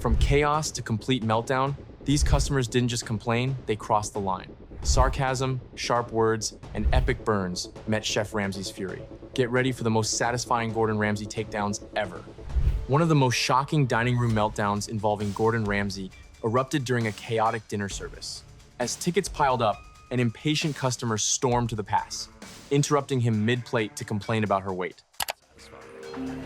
From chaos to complete meltdown, these customers didn't just complain, they crossed the line. Sarcasm, sharp words, and epic burns met Chef Ramsay's fury. Get ready for the most satisfying Gordon Ramsay takedowns ever. One of the most shocking dining room meltdowns involving Gordon Ramsay erupted during a chaotic dinner service. As tickets piled up, an impatient customer stormed to the pass, interrupting him mid-plate to complain about her wait.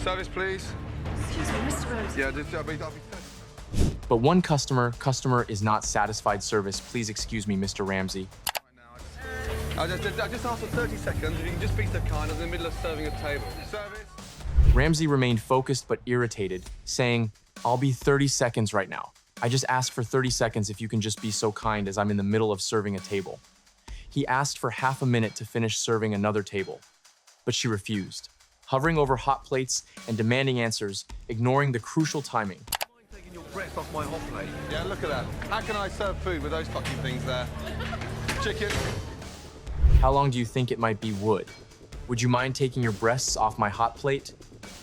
Service, please. Excuse me, Mr. Rose. Yeah, I'll be But one customer is not satisfied. Service, please excuse me, Mr. Ramsay. I just asked for 30 seconds. If you can just be so kind, I'm in the middle of serving a table. Service. Ramsay remained focused but irritated, saying, "I'll be 30 seconds right now. I just asked for 30 seconds if you can just be so kind as I'm in the middle of serving a table." He asked for half a minute to finish serving another table, but she refused, hovering over hot plates and demanding answers, ignoring the crucial timing. Taking your breath off my hot plate. Yeah, look at that. How can I serve food with those fucking things there? Chicken. How long do you think it might be wood? Would you mind taking your breasts off my hot plate?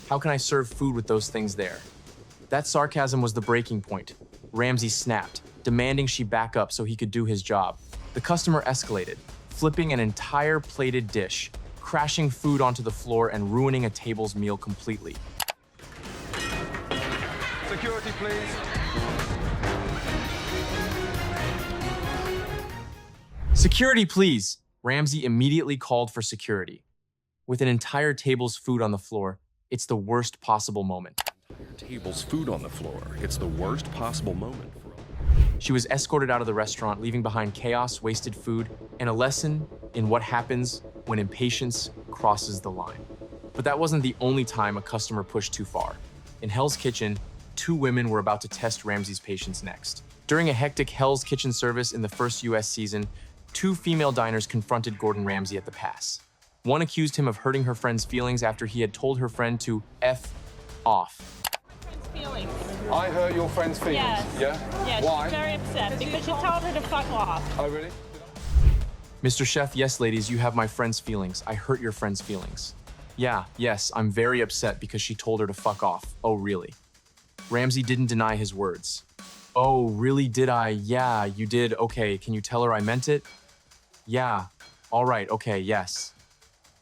How can I serve food with those things there? That sarcasm was the breaking point. Ramsay snapped, demanding she back up so he could do his job. The customer escalated, flipping an entire plated dish, crashing food onto the floor and ruining a table's meal completely. Security, please. Security, please! Ramsay immediately called for security. With an entire table's food on the floor, it's the worst possible moment. Table's food on the floor. It's the worst possible moment. She was escorted out of the restaurant, leaving behind chaos, wasted food, and a lesson in what happens when impatience crosses the line. But that wasn't the only time a customer pushed too far. In Hell's Kitchen, two women were about to test Ramsay's patience next. During a hectic Hell's Kitchen service in the first US season, two female diners confronted Gordon Ramsay at the pass. One accused him of hurting her friend's feelings after he had told her friend to F off. Feelings. I hurt your friend's feelings. Yes. Yeah? Yes, Why? she's very upset because you told her to fuck off. Oh, really? Mr. Chef, yes, ladies, you have my friend's feelings. I hurt your friend's feelings. Yeah, yes, I'm very upset because she told her to fuck off. Oh, really? Ramsay didn't deny his words. Oh, really, did I? Yeah, you did. Okay, can you tell her I meant it? Yeah, all right, okay, yes.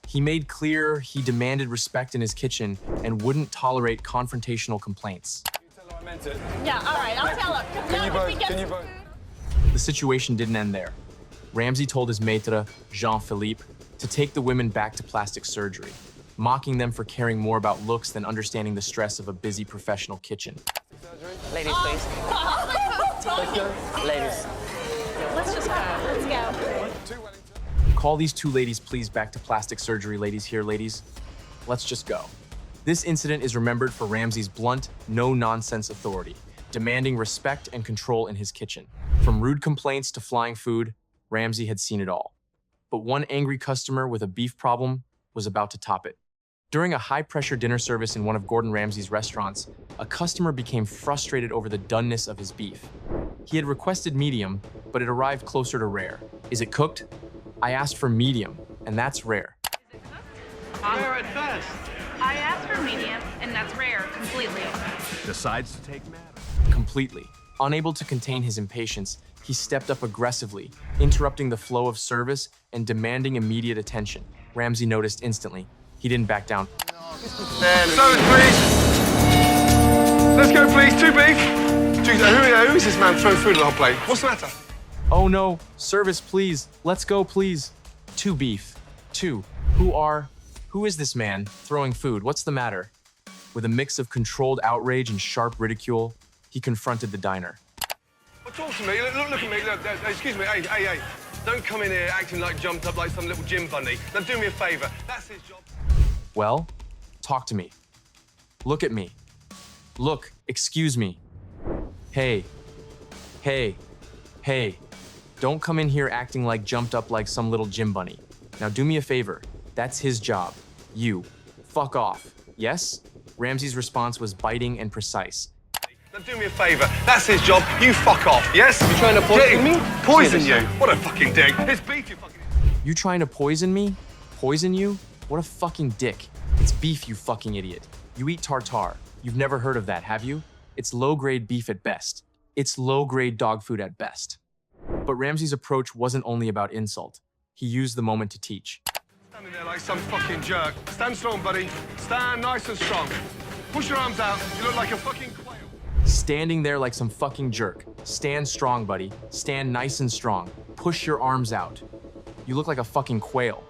He made clear he demanded respect in his kitchen and wouldn't tolerate confrontational complaints. Can you tell her I meant it? Yeah, all right, I'll tell her. Can you both? The situation didn't end there. Ramsay told his maître, Jean-Philippe, to take the women back to plastic surgery, mocking them for caring more about looks than understanding the stress of a busy professional kitchen. Ladies, please. Ladies. Let's just go. Let's go. Call these two ladies please back to plastic surgery, ladies here, ladies. Let's just go. This incident is remembered for Ramsay's blunt, no-nonsense authority, demanding respect and control in his kitchen. From rude complaints to flying food, Ramsay had seen it all. But one angry customer with a beef problem was about to top it. During a high-pressure dinner service in one of Gordon Ramsay's restaurants, a customer became frustrated over the doneness of his beef. He had requested medium, but it arrived closer to rare. Is it cooked? I asked for medium, and that's rare. Rare at best. I asked for medium, and that's rare completely. Decides to take matters. Completely. Unable to contain his impatience, he stepped up aggressively, interrupting the flow of service and demanding immediate attention. Ramsay noticed instantly. He didn't back down. Service, please. Let's go, please. Two beef. Who is this man throwing food on the hot plate? What's the matter? Oh no, service please, let's go please. Two beef. Two. Who is this man throwing food? What's the matter? With a mix of controlled outrage and sharp ridicule, he confronted the diner. Well, talk to me. Look at me. Look, excuse me. Hey. Don't come in here acting like jumped up like some little gym bunny. Now do me a favor. That's his job. Well, talk to me. Look at me. Look, excuse me. Hey. Don't come in here acting like jumped up like some little gym bunny. Now do me a favor. That's his job. You. Fuck off. Yes? Ramsay's response was biting and precise. Now do me a favor. That's his job. You fuck off. Yes? You trying to poison me? Poison you? What a fucking dick. It's beef, you fucking... You trying to poison me? Poison you? What a fucking dick. It's beef, you fucking idiot. You eat tartare. You've never heard of that, have you? It's low-grade beef at best. It's low-grade dog food at best. But Ramsay's approach wasn't only about insult. He used the moment to teach. Standing there like some fucking jerk. Stand strong, buddy. Stand nice and strong. Push your arms out. You look like a fucking quail. Standing there like some fucking jerk. Stand strong, buddy. Stand nice and strong. Push your arms out. You look like a fucking quail.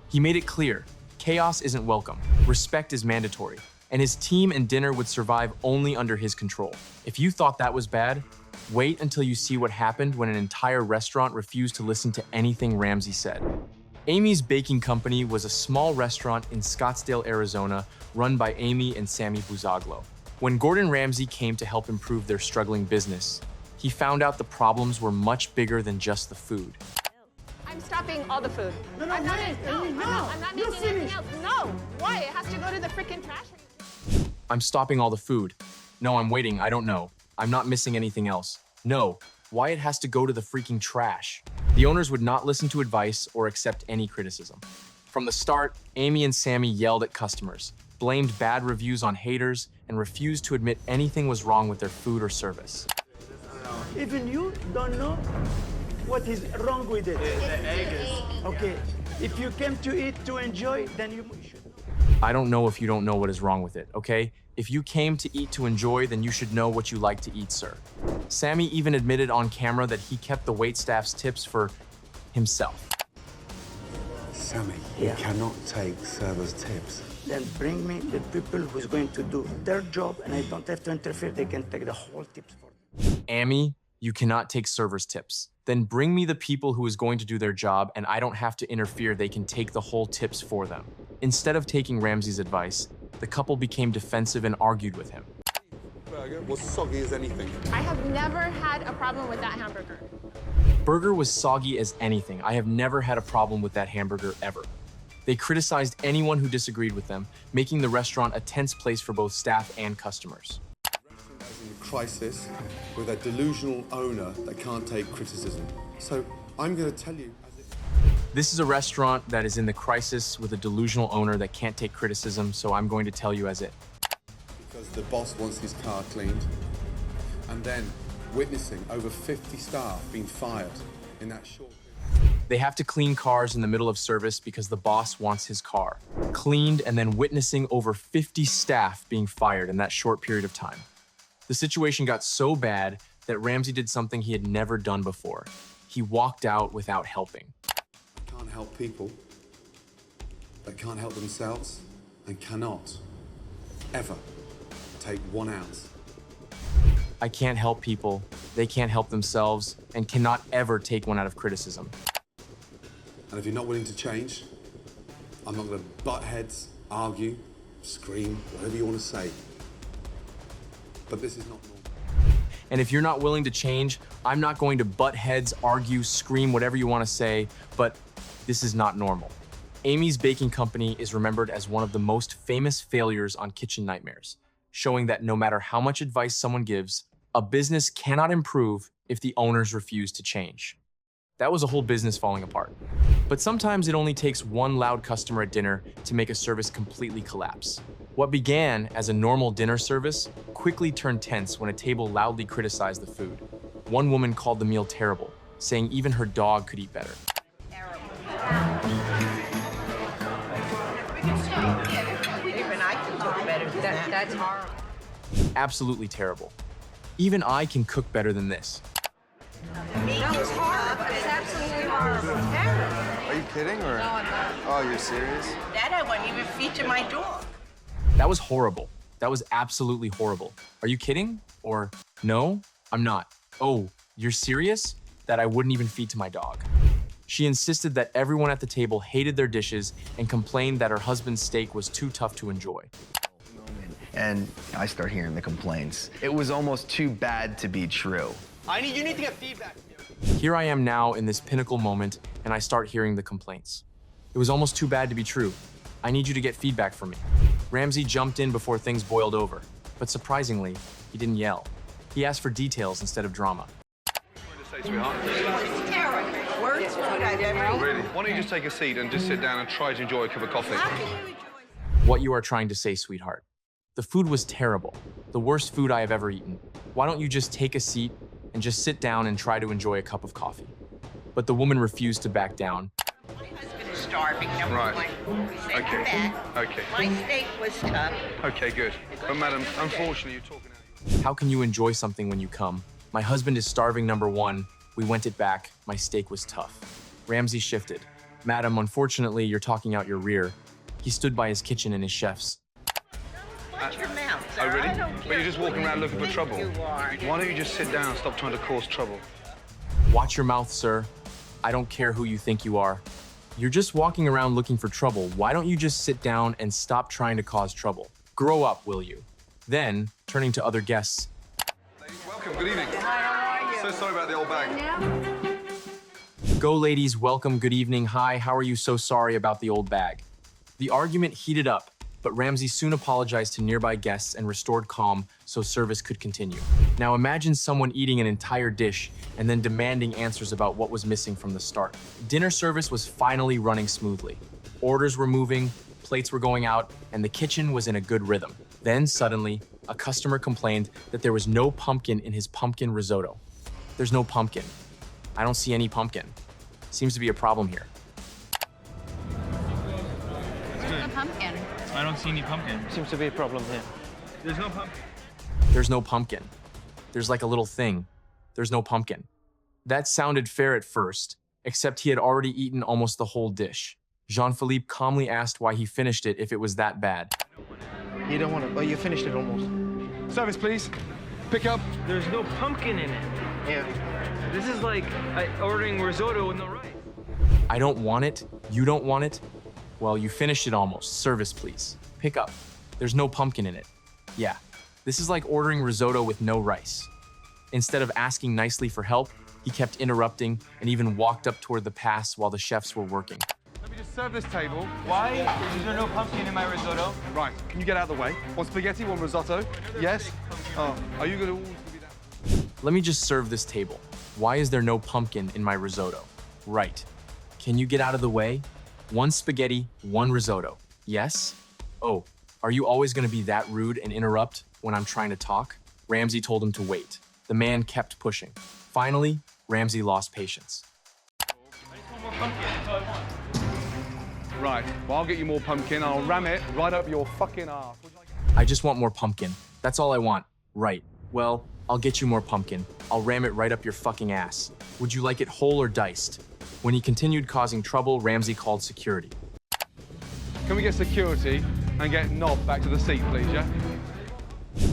He made it clear, chaos isn't welcome. Respect is mandatory. And his team and dinner would survive only under his control. If you thought that was bad, wait until you see what happened when an entire restaurant refused to listen to anything Ramsay said. Amy's Baking Company was a small restaurant in Scottsdale, Arizona, run by Amy and Sammy Buzaglo. When Gordon Ramsay came to help improve their struggling business, he found out the problems were much bigger than just the food. I'm stopping all the food. No, I'm not, wait, no, Amy, I'm no. not, I'm not You're making anything finished. else. No, why? It has to go to the freaking trash. I'm stopping all the food. No, I'm waiting, I don't know. I'm not missing anything else. No, why it has to go to the freaking trash. The owners would not listen to advice or accept any criticism. From the start, Amy and Sammy yelled at customers, blamed bad reviews on haters, and refused to admit anything was wrong with their food or service. Even you don't know what is wrong with it. Okay, if you came to eat to enjoy, then you should. I don't know if you don't know what is wrong with it, okay? If you came to eat to enjoy, then you should know what you like to eat, sir. Sammy even admitted on camera that he kept the waitstaff's tips for himself. Sammy, Yeah. you cannot take servers' tips. Then bring me the people who's going to do their job, and I don't have to interfere. They can take the whole tips for them. Amy, you cannot take servers' tips. Then bring me the people who is going to do their job, and I don't have to interfere. They can take the whole tips for them. Instead of taking Ramsay's advice, the couple became defensive and argued with him. Burger was soggy as anything. I have never had a problem with that hamburger. Burger was soggy as anything. I have never had a problem with that hamburger ever. They criticized anyone who disagreed with them, making the restaurant a tense place for both staff and customers. In crisis with a delusional owner that can't take criticism. So I'm going to tell you as it This is a restaurant that is in the crisis with a delusional owner that can't take criticism, so I'm going to tell you as it. because the boss wants his car cleaned. And then witnessing over 50 staff being fired in that short period. They have to clean cars in the middle of service because the boss wants his car cleaned, and then witnessing over 50 staff being fired in that short period of time. The situation got so bad that Ramsay did something he had never done before. He walked out without helping. I can't help people that can't help themselves and cannot ever take 1 ounce. I can't help people, they can't help themselves, and cannot ever take one out of criticism. And if you're not willing to change, I'm not going to butt heads, argue, scream, whatever you want to say. But this is not normal. And if you're not willing to change, I'm not going to butt heads, argue, scream, whatever you want to say, but this is not normal. Amy's Baking Company is remembered as one of the most famous failures on Kitchen Nightmares, showing that no matter how much advice someone gives, a business cannot improve if the owners refuse to change. That was a whole business falling apart. But sometimes it only takes one loud customer at dinner to make a service completely collapse. What began as a normal dinner service quickly turned tense when a table loudly criticized the food. One woman called the meal terrible, saying even her dog could eat better. Even I can cook better than that. That's horrible. Absolutely terrible. Even I can cook better than this. No, it's horrible. It's absolutely horrible. Terrible. Are you kidding or? No, I'm not. Oh, you're serious? That I wouldn't even feature my dog. That was horrible. That was absolutely horrible. Are you kidding? Or no, I'm not. Oh, you're serious? That I wouldn't even feed to my dog. She insisted that everyone at the table hated their dishes and complained that her husband's steak was too tough to enjoy. And I start hearing the complaints. It was almost too bad to be true. You need to get feedback. Here I am now in this pinnacle moment, and I start hearing the complaints. It was almost too bad to be true. I need you to get feedback from me. Ramsay jumped in before things boiled over, but surprisingly, he didn't yell. He asked for details instead of drama. Say, sweetheart. It's terrible. Worst food I've ever eaten. Really? Why don't you just take a seat and just sit down and try to enjoy a cup of coffee? How can you enjoy? What you are trying to say, sweetheart. The food was terrible. The worst food I have ever eaten. Why don't you just take a seat and just sit down and try to enjoy a cup of coffee? But the woman refused to back down. My husband is starving, number Right. one. We sent Okay. him back. Okay. My steak was tough. Okay, good. But madam, unfortunately, you're talking out. How can you enjoy something when you come? My husband is starving, number one. We went it back. My steak was tough. Ramsay shifted. Madam, unfortunately, you're talking out your rear. He stood by his kitchen and his chefs. Watch your mouth, sir. Oh, really? I don't But care you're just who walking you around looking for think trouble. You are. Why don't you just sit down and stop trying to cause trouble? Watch your mouth, sir. I don't care who you think you are. You're just walking around looking for trouble. Why don't you just sit down and stop trying to cause trouble? Grow up, will you? Then, turning to other guests, Ladies, welcome. Good evening. Hi, how are you? So sorry about the old bag. go ladies, welcome, good evening, hi, how are you so sorry about the old bag? The argument heated up, but Ramsay soon apologized to nearby guests and restored calm so service could continue. Now imagine someone eating an entire dish and then demanding answers about what was missing from the start. Dinner service was finally running smoothly. Orders were moving, plates were going out, and the kitchen was in a good rhythm. Then suddenly, a customer complained that there was no pumpkin in his pumpkin risotto. There's no pumpkin. I don't see any pumpkin. Seems to be a problem here. Where's the pumpkin? I don't see any pumpkin. Seems to be a problem here. There's no pumpkin. There's no pumpkin. There's like a little thing. There's no pumpkin. That sounded fair at first, except he had already eaten almost the whole dish. Jean-Philippe calmly asked why he finished it if it was that bad. You don't want it, but you finished it almost. Service, please. Pick up. There's no pumpkin in it. Yeah. This is like ordering risotto with no rice. I don't want it. You don't want it. Well, you finished it almost. Service, please. Pick up. There's no pumpkin in it. Yeah, this is like ordering risotto with no rice. Instead of asking nicely for help, he kept interrupting and even walked up toward the pass while the chefs were working. Let me just serve this table. Why is there no pumpkin in my risotto? Right, can you get out of the way? One spaghetti, one risotto. Yes? Oh, are you going to always be that? Let me just serve this table. Why is there no pumpkin in my risotto? Right. Can you get out of the way? One spaghetti, one risotto. Yes? Oh, are you always going to be that rude and interrupt when I'm trying to talk? Ramsay told him to wait. The man kept pushing. Finally, Ramsay lost patience. Right, well, I'll get you more pumpkin. I'll ram it right up your fucking ass. I just want more pumpkin. That's all I want. Right. Well, I'll get you more pumpkin. I'll ram it right up your fucking ass. Would you like it whole or diced? When he continued causing trouble, Ramsay called security. Can we get security and get Knob back to the seat, please, yeah?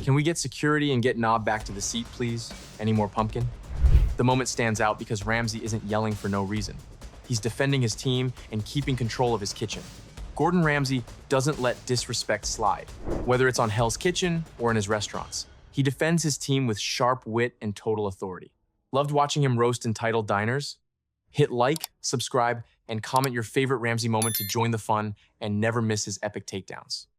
Can we get security and get Knob back to the seat, please? Any more pumpkin? The moment stands out because Ramsay isn't yelling for no reason. He's defending his team and keeping control of his kitchen. Gordon Ramsay doesn't let disrespect slide, whether it's on Hell's Kitchen or in his restaurants. He defends his team with sharp wit and total authority. Loved watching him roast entitled diners? Hit like, subscribe, and comment your favorite Ramsay moment to join the fun and never miss his epic takedowns.